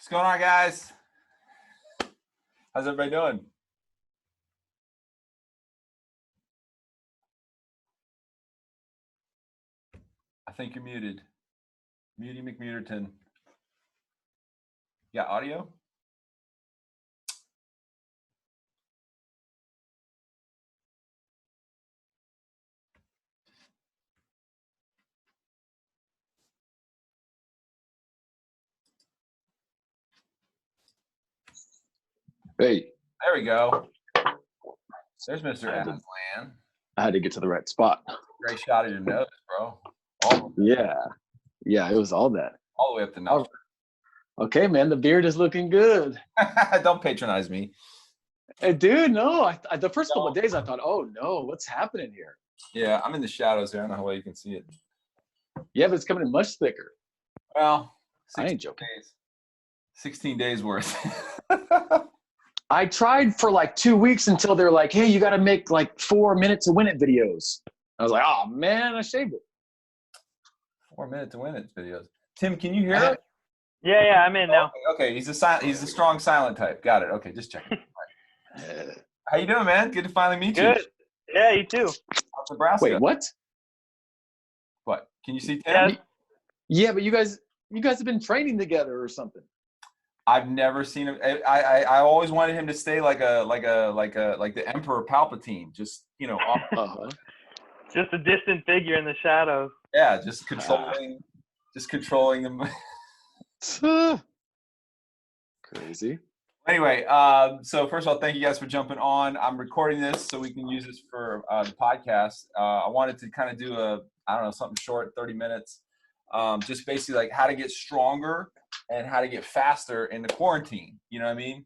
What's going on, guys? How's everybody doing? I think you're muted. Muty McMuterton. Yeah, audio? Hey. There we go. There's Mr. Aslan. I had to get to the right spot. Great shot of your nose, bro. Yeah, it was all that. All the way up the nose. Okay, man, the beard is looking good. Don't patronize me. Hey, dude, no. I the first couple of days I thought, oh no, what's happening here? Yeah, I'm in the shadows here. I don't know how well you can see it. Yeah, but it's coming in much thicker. Well, I ain't joking. 16 days worth. I tried for like 2 weeks until they're like, hey, you got to make like 4 minutes to win it videos. I was like, oh man, I shaved it. 4 minutes to win it videos. Tim, can you hear us? Yeah, I'm in now. Okay, he's a strong silent type. Got it. Okay, just checking. How you doing, man? Good to finally meet you. Good. Yeah, you too. How's Nebraska? Wait, what? What? Can you see Tim? Yeah, but you guys have been training together or something. I've never seen him. I always wanted him to stay like the Emperor Palpatine, just Just a distant figure in the shadows. Yeah, just controlling them. Crazy. Anyway, so first of all, thank you guys for jumping on. I'm recording this so we can use this for the podcast. I wanted to kind of do something short, 30 minutes, just basically like how to get stronger and how to get faster in the quarantine. You know what I mean?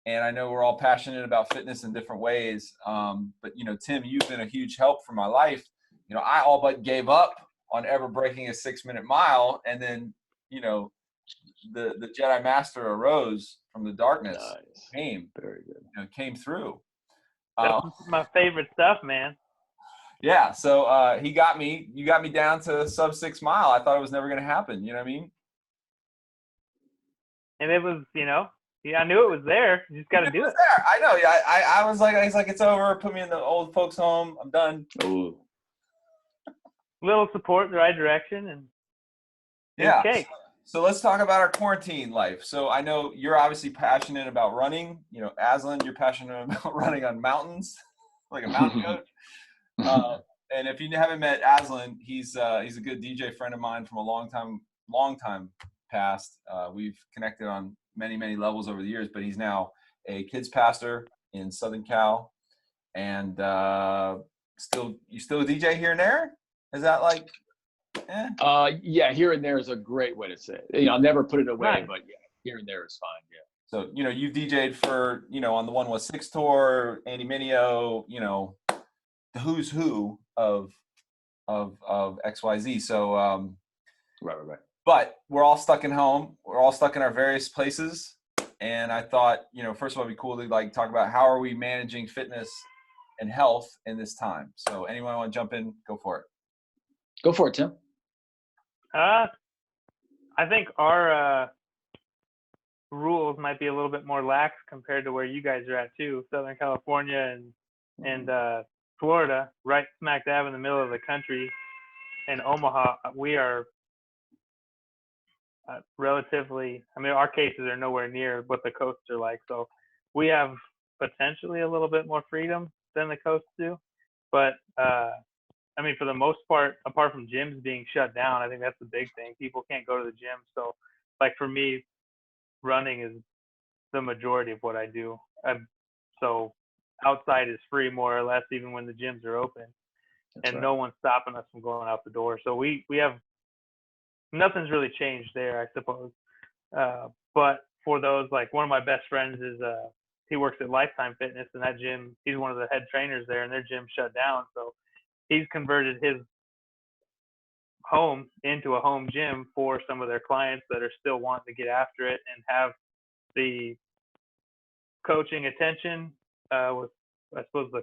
And I know we're all passionate about fitness in different ways. But Tim, you've been a huge help for my life. I all but gave up on ever breaking a 6-minute mile, and then the Jedi Master arose from the darkness. Nice. Came very good. Came through. That's my favorite stuff, man. Yeah, so you got me down to sub 6 mile. I thought it was never going to happen. You know what I mean? And it was, I knew it was there. You just got to do it. There. I know. Yeah, I was like, it's over. Put me in the old folks' home. I'm done. Oh. Little support in the right direction, and yeah. So let's talk about our quarantine life. So I know you're obviously passionate about running. Aslan, you're passionate about running on mountains, like a mountain goat. And if you haven't met Aslan, he's a good DJ friend of mine from a long time past. We've connected on many levels over the years, but he's now a kids pastor in Southern Cal, and still a DJ here and there. Is that like? Yeah, here and there is a great way to say it. I'll never put it away, right. But yeah, here and there is fine. Yeah. So you've DJ'd for on the 116 tour, Andy Mineo, the who's who of XYZ. So right. But we're all stuck in home. We're all stuck in our various places, and I thought first of all, it'd be cool to like talk about how are we managing fitness and health in this time. So anyone want to jump in? Go for it. Go for it, Tim. I think our rules might be a little bit more lax compared to where you guys are at too. Southern California and Florida, right smack dab in the middle of the country. And Omaha, we are relatively. I mean, our cases are nowhere near what the coasts are like. So we have potentially a little bit more freedom than the coasts do, but. I mean, for the most part, apart from gyms being shut down, I think that's the big thing. People can't go to the gym. So, like for me, running is the majority of what I do. So outside is free more or less, even when the gyms are open. That's and right. No one's stopping us from going out the door. So we have nothing's really changed there, I suppose. But for those, like one of my best friends is he works at Lifetime Fitness, and that gym, he's one of the head trainers there, and their gym shut down. So he's converted his home into a home gym for some of their clients that are still wanting to get after it and have the coaching attention with, I suppose, the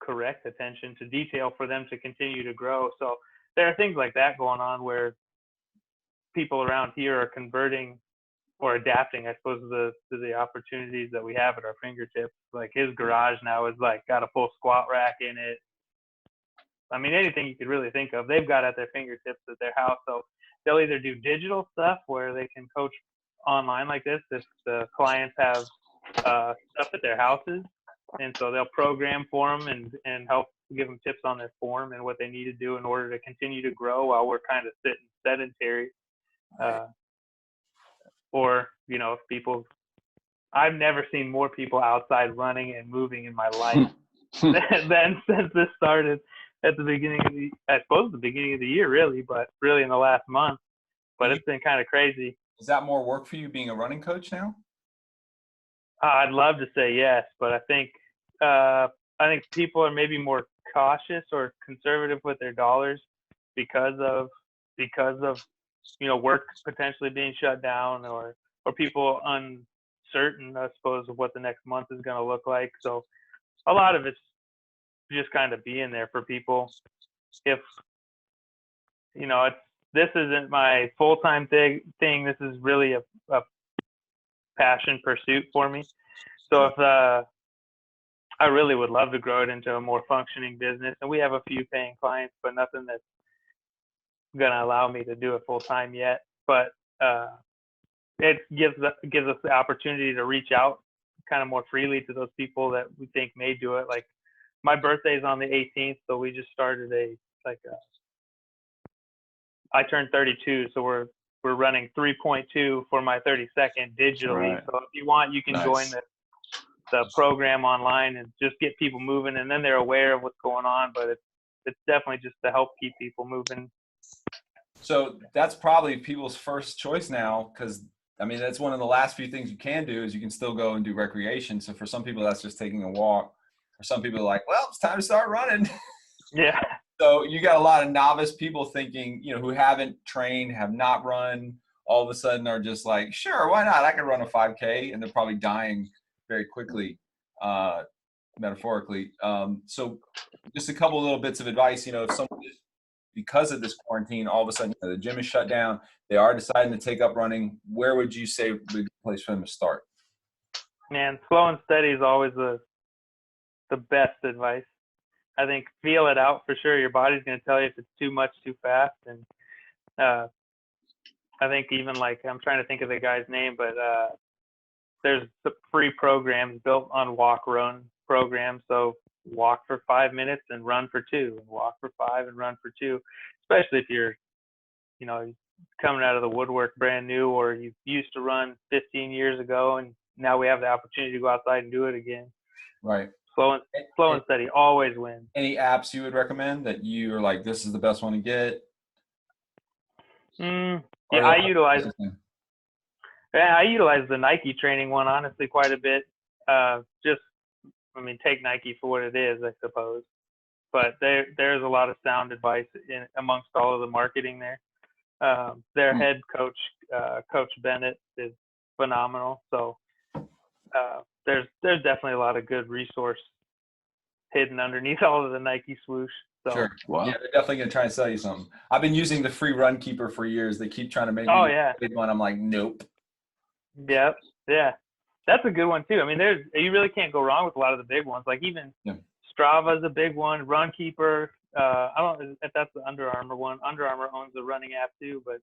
correct attention to detail for them to continue to grow. So there are things like that going on where people around here are converting or adapting, I suppose, to the opportunities that we have at our fingertips. Like his garage now is like got a full squat rack in it. I mean, anything you could really think of, they've got at their fingertips at their house. So they'll either do digital stuff where they can coach online like this if the clients have stuff at their houses, and so they'll program for them and help give them tips on their form and what they need to do in order to continue to grow while we're kind of sitting sedentary. Or, you know, if people, I've never seen more people outside running and moving in my life than since this started at the beginning of I suppose the beginning of the year, really, but really in the last month. But it's been kind of crazy. Is that more work for you being a running coach now? I'd love to say yes, but I think people are maybe more cautious or conservative with their dollars because of you know, work potentially being shut down, or people uncertain, I suppose, of what the next month is going to look like. So a lot of it's just kind of being there for people. If, you know, this isn't my full-time thing. This is really a passion pursuit for me. So if I really would love to grow it into a more functioning business, and we have a few paying clients, but nothing that's going to allow me to do it full time yet. But it gives us the opportunity to reach out kind of more freely to those people that we think may do it. Like my birthday is on the 18th, so we just started I turned 32, so we're running 3.2 for my 32nd digitally. Right. So if you want, you can join the program online and just get people moving, and then they're aware of what's going on. But it's definitely just to help keep people moving. So that's probably people's first choice now, because I mean, that's one of the last few things you can do is you can still go and do recreation. So for some people, that's just taking a walk. For some people, are like, well, it's time to start running. Yeah. So you got a lot of novice people thinking, you know, who haven't trained, have not run, all of a sudden are just like, sure, why not? I can run a 5K, and they're probably dying very quickly, metaphorically. So just a couple of little bits of advice, you know, if someone is, because of this quarantine, all of a sudden, you know, the gym is shut down, they are deciding to take up running, where would you say would be the place for them to start? Man, slow and steady is always the best advice. I think feel it out for sure. Your body's going to tell you if it's too much, too fast. And I think even like, I'm trying to think of the guy's name, but there's free programs built on walk run programs. So walk for 5 minutes and run for 2, and walk for 5 and run for 2, especially if you're, you know, coming out of the woodwork brand new, or you used to run 15 years ago and now we have the opportunity to go outside and do it again. Right. Slow and steady always wins. Any apps you would recommend that you are like, this is the best one to get? Yeah, I utilize the Nike training one, honestly, quite a bit. Take Nike for what it is, I suppose. But there's a lot of sound advice amongst all of the marketing there. Their head coach, Coach Bennett, is phenomenal. So there's definitely a lot of good resource hidden underneath all of the Nike swoosh. So. Sure. Wow. Yeah, they're definitely going to try and sell you something. I've been using the free Run Keeper for years. They keep trying to make me a big one. I'm like, nope. Yep. Yeah. That's a good one too. I mean, you really can't go wrong with a lot of the big ones. Like even Strava's a big one. Run Keeper. I don't know if that's the Under Armour one. Under Armour owns the running app too, but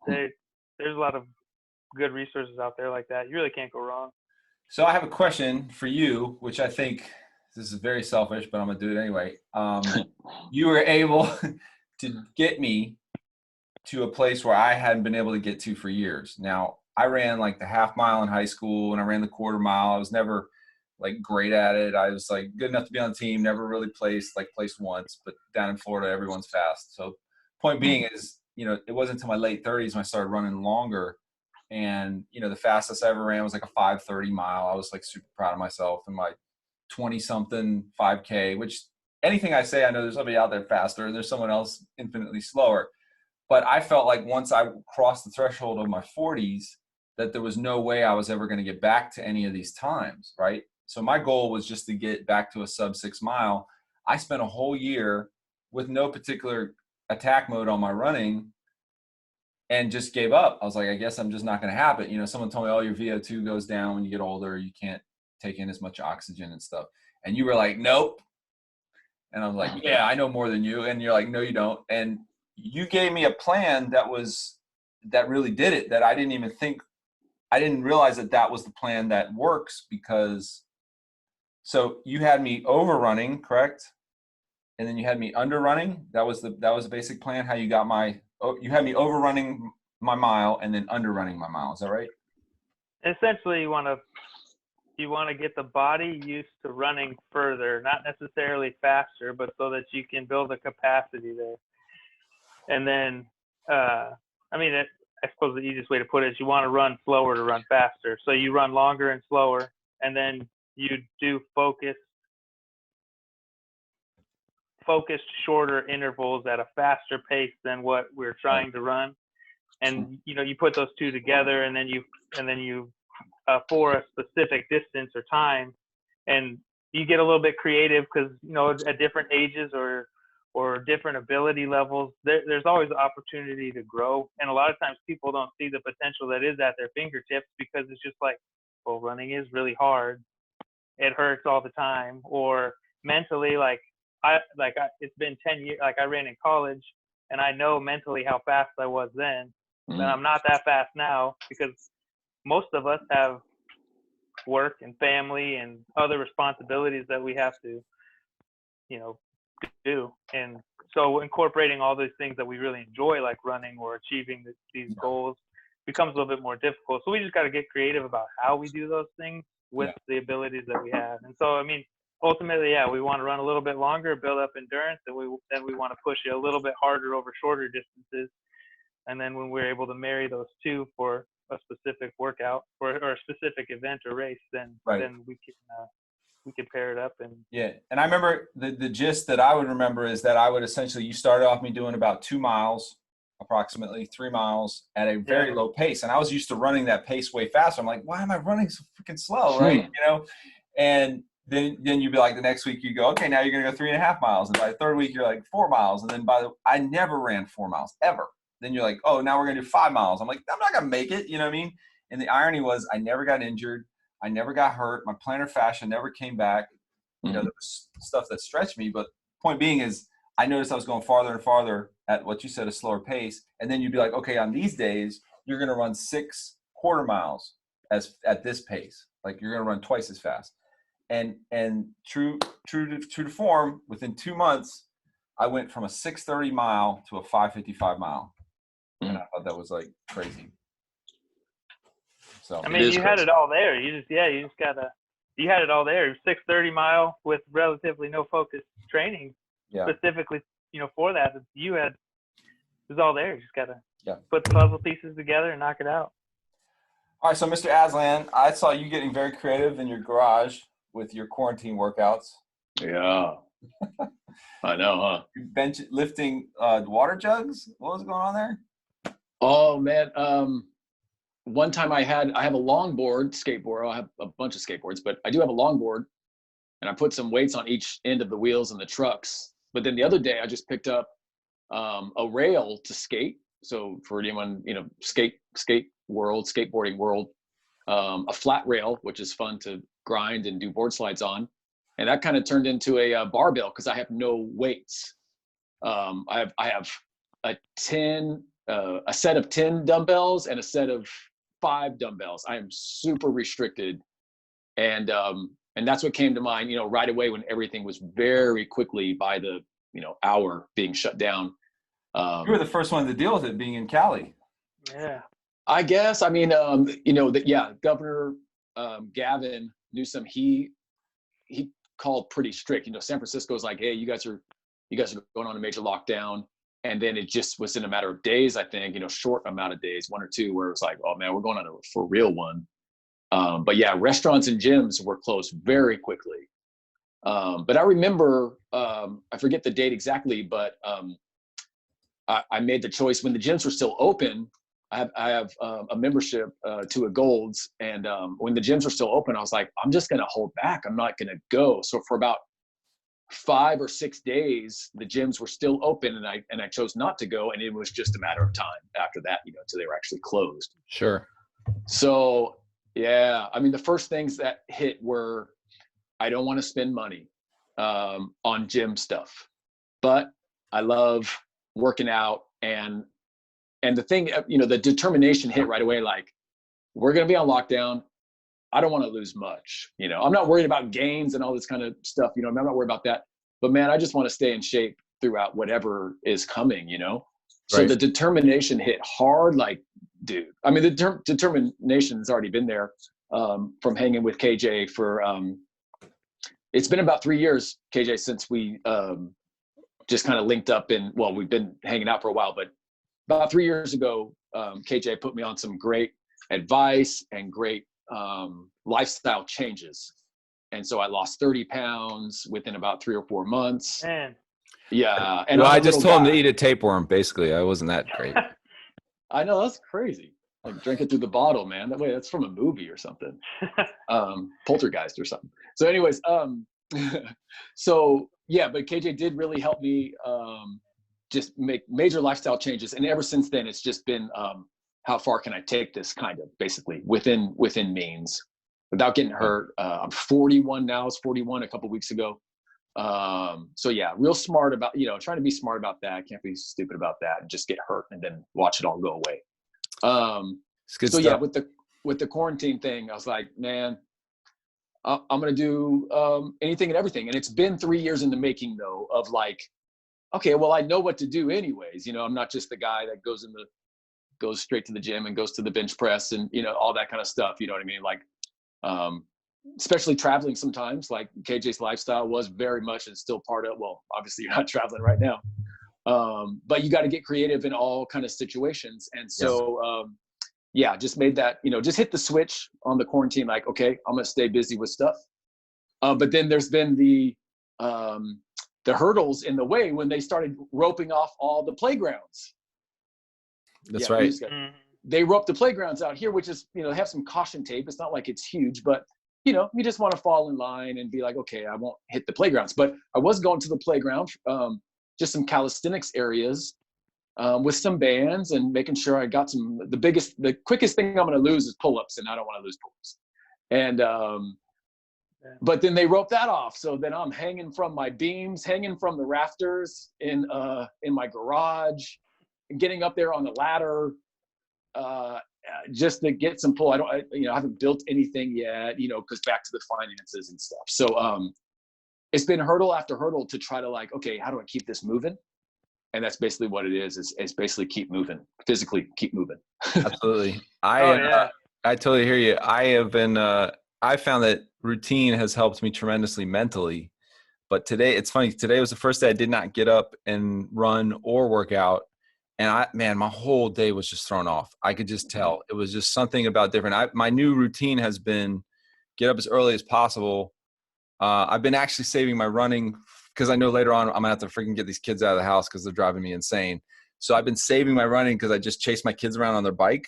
there's a lot of good resources out there like that. You really can't go wrong. So I have a question for you, which I think this is very selfish, but I'm going to do it anyway. You were able to get me to a place where I hadn't been able to get to for years. Now, I ran like the half mile in high school and I ran the quarter mile. I was never like great at it. I was like good enough to be on the team, never really placed once, but down in Florida, everyone's fast. So point being is, you know, it wasn't until my late 30s when I started running longer. And, you know, the fastest I ever ran was like a 5:30 mile. I was like super proud of myself. And my 20-something 5K, which anything I say, I know there's somebody out there faster and there's someone else infinitely slower. But I felt like once I crossed the threshold of my 40s, that there was no way I was ever going to get back to any of these times, right? So my goal was just to get back to a sub 6 mile. I spent a whole year with no particular attack mode on my running, and just gave up. I was like, I guess I'm just not going to have it. You know, someone told me, oh, your VO2 goes down when you get older. You can't take in as much oxygen and stuff. And you were like, nope. And I was like, yeah, I know more than you. And you're like, no, you don't. And you gave me a plan that really did it, that I didn't realize that was the plan that works, because so you had me overrunning, correct? And then you had me underrunning. That was the basic plan. How you got you had me overrunning my mile and then underrunning my mile. Is that right? Essentially, you want to get the body used to running further, not necessarily faster, but so that you can build a capacity there. And then, I suppose the easiest way to put it is you want to run slower to run faster. So you run longer and slower, and then you do focused shorter intervals at a faster pace than what we're trying to run. And you put those two together, and then you for a specific distance or time, and you get a little bit creative, because at different ages or different ability levels, there's always opportunity to grow. And a lot of times people don't see the potential that is at their fingertips, because it's just like, well, running is really hard, it hurts all the time. Or mentally, it's been 10 years, like I ran in college, and I know mentally how fast I was then, and I'm not that fast now, because most of us have work and family and other responsibilities that we have to do. And so incorporating all those things that we really enjoy, like running or achieving these goals, becomes a little bit more difficult. So we just got to get creative about how we do those things with the abilities that we have. And so, ultimately, we want to run a little bit longer, build up endurance, and then we want to push it a little bit harder over shorter distances. And then when we're able to marry those two for a specific workout or a specific event or race, then we can pair it up. And and I remember the gist that I would remember is that I would essentially, you started off me doing about 2 miles, approximately 3 miles at a very low pace, and I was used to running that pace way faster. I'm like, why am I running so freaking slow, right? And then you'd be like, the next week you go, okay, now you're gonna go 3.5 miles, and by the third week you're like 4 miles, and then I never ran 4 miles ever. Then you're like, oh, now we're gonna do 5 miles. I'm like, I'm not gonna make it, you know what I mean? And the irony was, I never got injured, I never got hurt, my plantar fascia never came back. There was stuff that stretched me, but point being is, I noticed I was going farther and farther at what you said, a slower pace. And then you'd be like, okay, on these days, you're gonna run 6 quarter miles at this pace. Like, you're gonna run twice as fast. And true to form, within 2 months, I went from a 6:30 mile to a 5:55 mile. And I thought that was like crazy. So you had it all there. You had it all there. 6:30 mile with relatively no focused training, specifically, for that. It was all there. You just gotta put the puzzle pieces together and knock it out. All right, so Mr. Aslan, I saw you getting very creative in your garage with your quarantine workouts. Yeah. I know, huh? Bench lifting water jugs. What was going on there? Oh man. One time I have a longboard skateboard. I have a bunch of skateboards, but I do have a longboard, and I put some weights on each end of the wheels and the trucks. But then the other day I just picked up a rail to skate. So for anyone, skateboarding world, a flat rail, which is fun to grind and do board slides on. And that kind of turned into a barbell, because I have no weights. I have a set of 10 dumbbells and a set of 5 dumbbells. I am super restricted. And that's what came to mind, right away, when everything was very quickly, by the, hour, being shut down. You were the first one to deal with it, being in Cali. Yeah. I guess. Governor Gavin Newsom, he called pretty strict. San Francisco's like, hey, you guys are going on a major lockdown. And then it just was in a matter of days, I think, short amount of days, 1 or 2, where it was like, oh man, we're going on a for real one. But yeah, restaurants and gyms were closed very quickly. But I remember, I forget the date exactly, but I made the choice when the gyms were still open. I have a membership to a Gold's, and when the gyms were still open, I was like, I'm just going to hold back. I'm not going to go. So for about 5 or 6 days, the gyms were still open, and I chose not to go, and it was just a matter of time after that, until they were actually closed. Sure. So yeah, I mean, the first things that hit were, I don't want to spend money on gym stuff, but I love working out, and the thing, the determination hit right away. Like, we're going to be on lockdown. I don't want to lose much. I'm not worried about gains and all this kind of stuff. I'm not worried about that. But man, I just want to stay in shape throughout whatever is coming. So Right. the determination hit hard. Like, dude, I mean, the determination has already been there from hanging with KJ for. It's been about 3 years, KJ, since we just kind of linked up. Well, we've been hanging out for a while, but about 3 years ago, KJ put me on some great advice and great lifestyle changes. And so I lost 30 pounds within about 3 or 4 months. Man. Yeah. And Well, I'm I a just little told him guy. to eat a tapeworm. Basically, I wasn't that great. I know, that's crazy. Like, drink it through the bottle, man. That's from a movie or something. Poltergeist or something. So anyways, so yeah, but KJ did really help me just make major lifestyle changes. And ever since then, it's just been how far can I take this, kind of, basically within means, without getting hurt. I'm 41 now. I was 41 a couple of weeks ago. So yeah, real smart about, trying to be smart about that. Can't be stupid about that and just get hurt and then watch it all go away. It's good So stuff. yeah, with the quarantine thing, I was like, man, I'm going to do anything and everything. And it's been 3 years in the making, though, of like, okay, well, I know what to do anyways. I'm not just the guy that goes straight to the gym and goes to the bench press and, all that kind of stuff. You know what I mean? Like, especially traveling sometimes, like KJ's lifestyle was very much and still part of, well, obviously you're not traveling right now. But you got to get creative in all kind of situations. And so, yeah, just made that, just hit the switch on the quarantine. Like, okay, I'm going to stay busy with stuff. But then there's been the hurdles in the way when they started roping off all the playgrounds. That's right. They rope the playgrounds out here, which is, have some caution tape. It's not like it's huge, but you just want to fall in line and be like, okay, I won't hit the playgrounds. But I was going to the playground, just some calisthenics areas with some bands and making sure I got the quickest thing I'm going to lose is pull-ups, and I don't want to lose pull-ups. And, but then they rope that off. So then I'm hanging from my beams, hanging from the rafters in my garage, and getting up there on the ladder, just to get some pull. I haven't built anything yet, because back to the finances and stuff. So it's been hurdle after hurdle to try to, like, okay, how do I keep this moving? And that's basically what it is. It's basically keep moving, physically keep moving. Absolutely. Yeah. I totally hear you. I have been, I found that routine has helped me tremendously mentally, but today, it's funny. Today was the first day I did not get up and run or work out. And my whole day was just thrown off. I could just tell it was just something about different. My new routine has been get up as early as possible. I've been actually saving my running because I know later on I'm gonna have to freaking get these kids out of the house because they're driving me insane. So I've been saving my running because I just chase my kids around on their bike,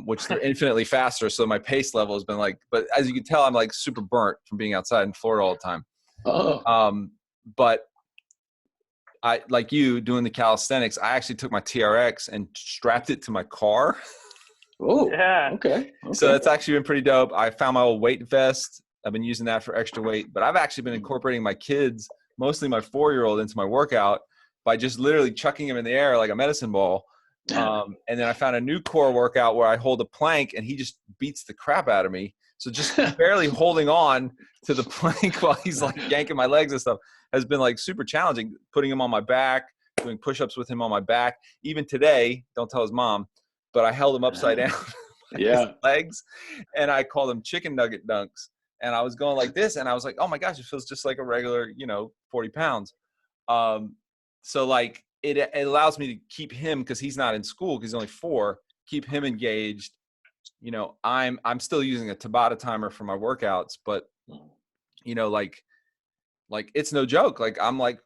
which they're infinitely faster. So my pace level has been like, but as you can tell, I'm like super burnt from being outside in Florida all the time. But I, like you, doing the calisthenics, I actually took my TRX and strapped it to my car. Oh, yeah. Okay. So that's actually been pretty dope. I found my old weight vest. I've been using that for extra weight, but I've actually been incorporating my kids, mostly my 4-year-old, into my workout by just literally chucking him in the air like a medicine ball. And then I found a new core workout where I hold a plank and he just beats the crap out of me. So just barely holding on to the plank while he's like yanking my legs and stuff has been like super challenging. Putting him on my back, doing push-ups with him on my back. Even today, don't tell his mom, but I held him upside down his legs and I called them chicken nugget dunks. And I was going like this and I was like, oh my gosh, it feels just like a regular, 40 pounds. So like it allows me to keep him, because he's not in school because he's only 4, keep him engaged. I'm still using a Tabata timer for my workouts, but like it's no joke. Like I'm like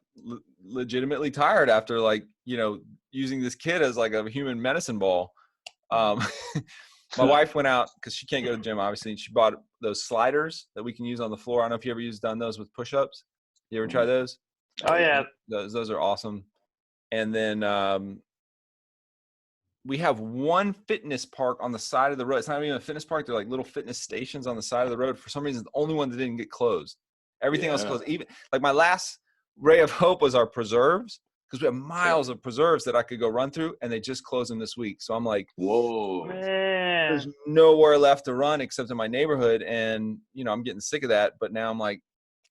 legitimately tired after using this kid as like a human medicine ball. My wife went out because she can't go to the gym, obviously, and she bought those sliders that we can use on the floor. I don't know if you ever done those with push-ups. You ever try those? Oh yeah. Those are awesome. And then we have one fitness park on the side of the road. It's not even a fitness park. They're like little fitness stations on the side of the road. For some reason, the only one that didn't get closed. Everything else closed. Even like my last ray of hope was our preserves, because we have miles of preserves that I could go run through, and they just closed them this week. So I'm like, whoa, Man. there's nowhere left to run except in my neighborhood. And, you know, I'm getting sick of that. But now I'm like,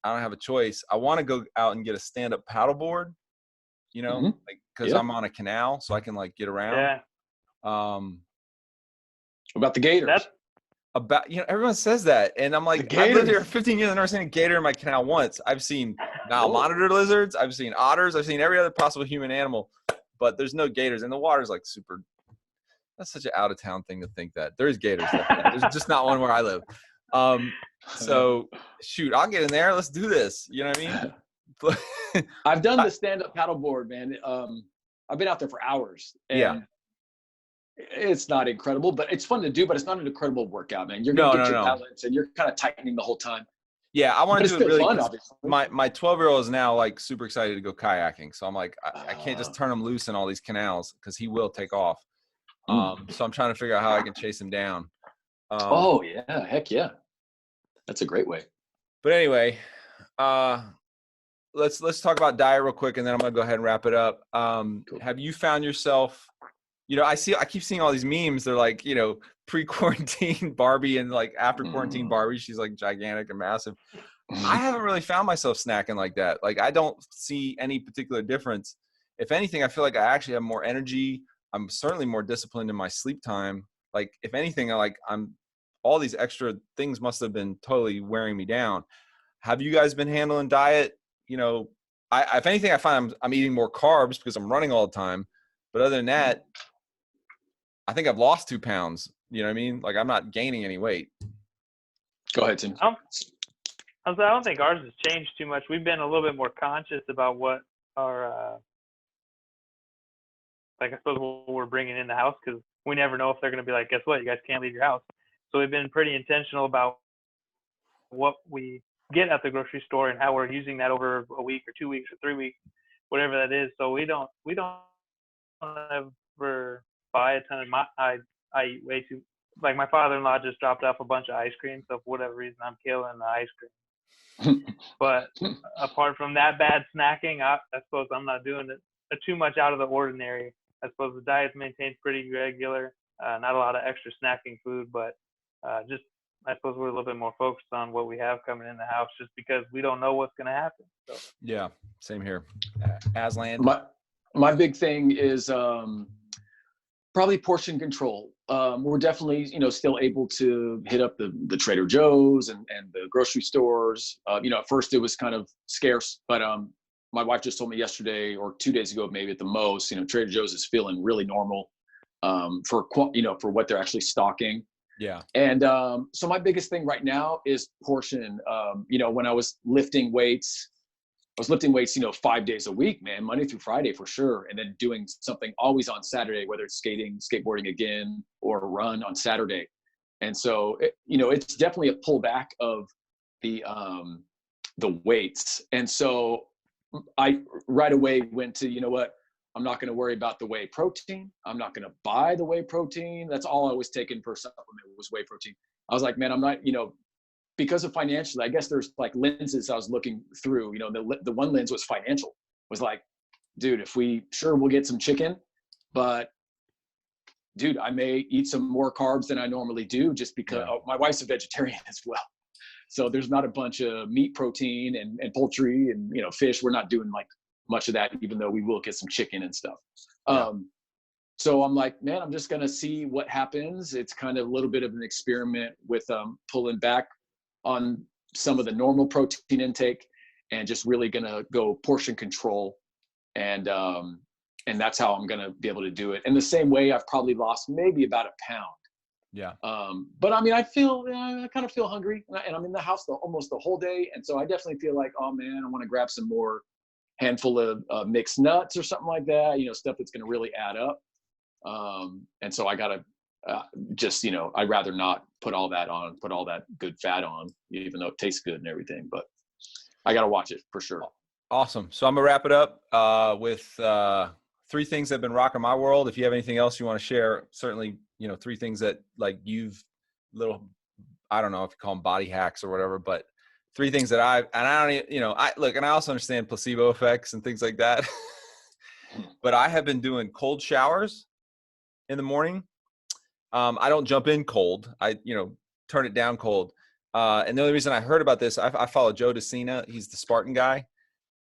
I don't have a choice. I want to go out and get a stand-up paddleboard, you know, like, because I'm on a canal, so I can like get around. Yeah. About the gators. You know, everyone says that, and I'm like, I've lived here 15 years. I've never seen a gator in my canal once. I've seen monitor lizards, I've seen otters, I've seen every other possible human animal, but there's no gators. And the water's like super. That's such an out of town thing to think that there is gators. There's just not one where I live. So shoot, I'll get in there. Let's do this. You know what I mean? I've done the stand-up paddleboard, man. I've been out there for hours. And it's not incredible, but it's fun to do. But it's not an incredible workout, man. You're gonna get your balance, and you're kind of tightening the whole time. Yeah, I want to do it really. Fun, obviously. My 12-year-old is now like super excited to go kayaking, so I'm like, I can't just turn him loose in all these canals because he will take off. So I'm trying to figure out how I can chase him down. Oh yeah, heck yeah, that's a great way. But anyway, let's talk about diet real quick, and then I'm gonna go ahead and wrap it up. Cool. Have you found yourself? You know, I keep seeing all these memes. They're like, you know, pre-quarantine Barbie and like after quarantine Barbie. She's like gigantic and massive. I haven't really found myself snacking like that. Like, I don't see any particular difference. If anything, I feel like I actually have more energy. I'm certainly more disciplined in my sleep time. Like, if anything, all these extra things must have been totally wearing me down. Have you guys been handling diet? You know, if anything, I find I'm eating more carbs because I'm running all the time. But other than that, I think I've lost 2 pounds. You know what I mean? Like, I'm not gaining any weight. Go ahead, Tim. I don't think ours has changed too much. We've been a little bit more conscious about what our, like, I suppose what we're bringing in the house, because we never know if they're going to be like, guess what? You guys can't leave your house. So we've been pretty intentional about what we get at the grocery store and how we're using that over a week or 2 weeks or 3 weeks, whatever that is. So we don't ever buy a ton of I eat way too, like, my father-in-law just dropped off a bunch of ice cream, so for whatever reason I'm killing the ice cream. But apart from that bad snacking, I suppose I'm not doing it too much out of the ordinary. I suppose the diet's maintained pretty regular, not a lot of extra snacking food, but just, I suppose we're a little bit more focused on what we have coming in the house, just because we don't know what's going to happen. So. Yeah, same here. Aslan. My big thing is probably portion control. We're definitely, you know, still able to hit up the Trader Joe's and the grocery stores. You know, at first it was kind of scarce, but my wife just told me yesterday or 2 days ago, maybe at the most, you know, Trader Joe's is feeling really normal for what they're actually stocking. Yeah. And so my biggest thing right now is portion. You know, when I was lifting weights, you know, 5 days a week, man, Monday through Friday for sure. And then doing something always on Saturday, whether it's skating, skateboarding again, or a run on Saturday. And so, you know, it's definitely a pullback of the weights. And so I right away went to, you know what, I'm not going to worry about the whey protein. I'm not going to buy the whey protein. That's all I was taking for supplement was whey protein. I was like, man, I'm not, you know, because of financially, I guess there's like lenses I was looking through, you know, the one lens was financial, was like, dude, we'll get some chicken, but dude, I may eat some more carbs than I normally do just because my wife's a vegetarian as well. So there's not a bunch of meat protein and poultry and, you know, fish. We're not doing like much of that, even though we will get some chicken and stuff. So I'm like, man, I'm just going to see what happens. It's kind of a little bit of an experiment with pulling back on some of the normal protein intake and just really going to go portion control. And that's how I'm going to be able to do it. And the same way I've probably lost maybe about a pound. Yeah. But I mean, I kind of feel hungry and I'm in the house almost the whole day. And so I definitely feel like, oh man, I want to grab some more handful of mixed nuts or something like that, you know, stuff that's going to really add up. And so I got to just, you know, I'd rather not put all that good fat on, even though it tastes good and everything. But I got to watch it for sure. Awesome. So I'm gonna wrap it up with 3 things that have been rocking my world. If you have anything else you want to share, certainly, 3 things that like you've I don't know if you call them body hacks or whatever, but 3 things that I don't, and I also understand placebo effects and things like that. But I have been doing cold showers in the morning. I don't jump in cold. I, turn it down cold. And the only reason I heard about this, I follow Joe DeCina. He's the Spartan guy.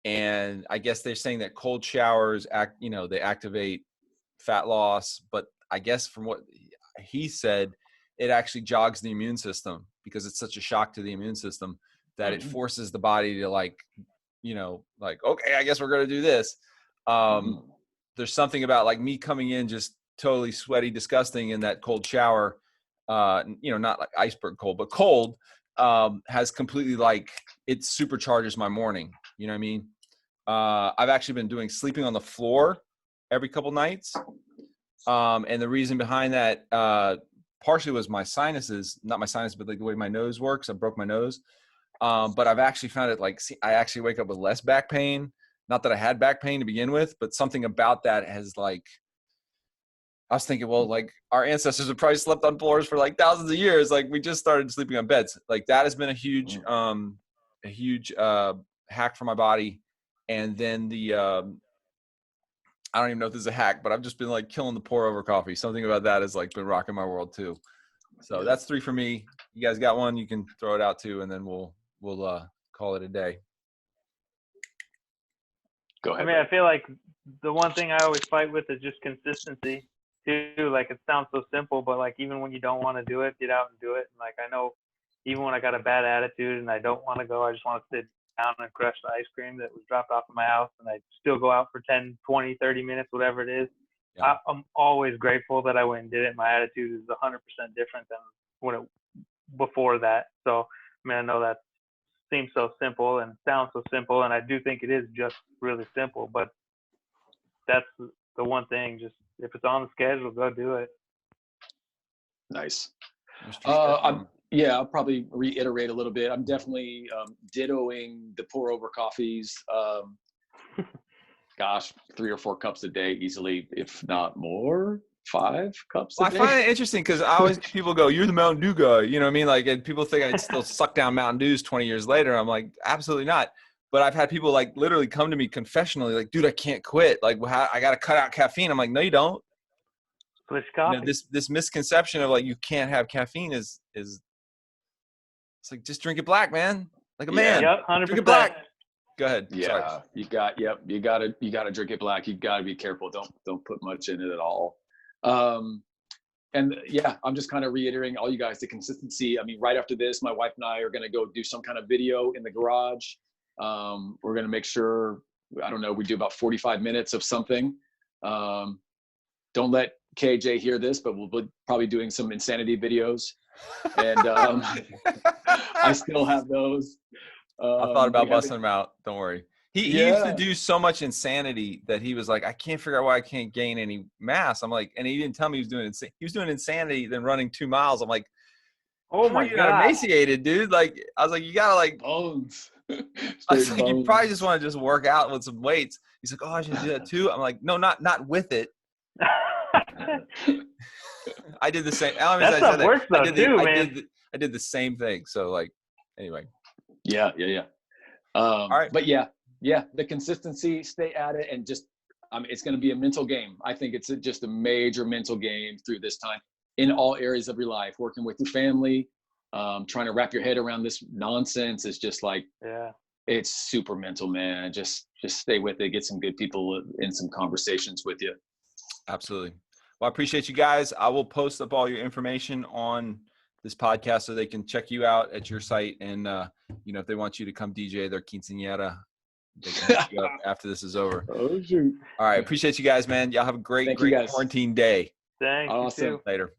And I guess they're saying that cold showers they activate fat loss, but I guess from what he said, it actually jogs the immune system because it's such a shock to the immune system that it forces the body to okay, I guess we're going to do this. There's something about like me coming in just totally sweaty, disgusting in that cold shower, not like iceberg cold, but cold, has completely it supercharges my morning. You know what I mean? I've actually been sleeping on the floor every couple nights. And the reason behind that, partially was my sinuses, not my sinus, but like the way my nose works. I broke my nose. But I've actually found it I actually wake up with less back pain. Not that I had back pain to begin with, but something about that has I was thinking, well, our ancestors have probably slept on floors for thousands of years. We just started sleeping on beds. That has been a huge hack for my body. And then I don't even know if this is a hack, but I've just been killing the pour over coffee. Something about that has been rocking my world too. So that's 3 for me. You guys got one? You can throw it out too, and then we'll call it a day. Go ahead. I mean, I feel like the one thing I always fight with is just consistency too. It sounds so simple, but even when you don't want to do it, get out and do it. And I know even when I got a bad attitude and I don't want to go, I just want to sit down and crush the ice cream that was dropped off at my house, and I still go out for 10, 20, 30 minutes, whatever it is. Yeah. I'm always grateful that I went and did it. My attitude is 100% different than before that. So, I know that seems so simple and sounds so simple, and I do think it is just really simple, but that's the one thing. Just if it's on the schedule, go do it. Nice. I'll probably reiterate a little bit. I'm definitely dittoing the pour over coffees. 3 or 4 cups a day easily, if not more. 5 cups a day. I find it interesting because I always people go, "You're the Mountain Dew guy," you know what I mean? And people think I'd still suck down Mountain Dews 20 years later. I'm like, absolutely not. But I've had people literally come to me confessionally, dude, I can't quit. I got to cut out caffeine. I'm like, no, you don't. Switch coffee. This misconception of you can't have caffeine is it's just drink it black, man. Like a man. Yep, 100%. Drink it black. Go ahead. Yeah, sorry. you gotta drink it black. You gotta be careful. Don't put much in it at all. And I'm just kind of reiterating all you guys, the consistency. I mean, right after this, my wife and I are going to go do some kind of video in the garage. We're going to make sure, I don't know, we do about 45 minutes of something. Don't let KJ hear this, but we'll be probably doing some insanity videos. And I still have those. I thought about busting them out. Don't worry. He used to do so much insanity that he was like, I can't figure out why I can't gain any mass. I'm like, and he didn't tell me he was doing insane. He was doing insanity, then running 2 miles. I'm like, oh my God, emaciated, dude. I was like, you gotta bones. I was like, you probably just want to just work out with some weights. He's like, oh, I should do that too. I'm like, no, not with it. I did the same. That stuff works though too, man. I did the same thing. So anyway. Yeah. All right. But the consistency, stay at it, and just, it's going to be a mental game. I think it's just a major mental game through this time in all areas of your life, working with your family, trying to wrap your head around this nonsense is just it's super mental, man. Just stay with it. Get some good people in some conversations with you. Absolutely. Well, I appreciate you guys. I will post up all your information on this podcast so they can check you out at your site. And, if they want you to come DJ their quinceañera, they can hit you up after this is over. Oh, shoot. All right. Appreciate you guys, man. Y'all have a great quarantine day. Thanks. Awesome. You too. Later.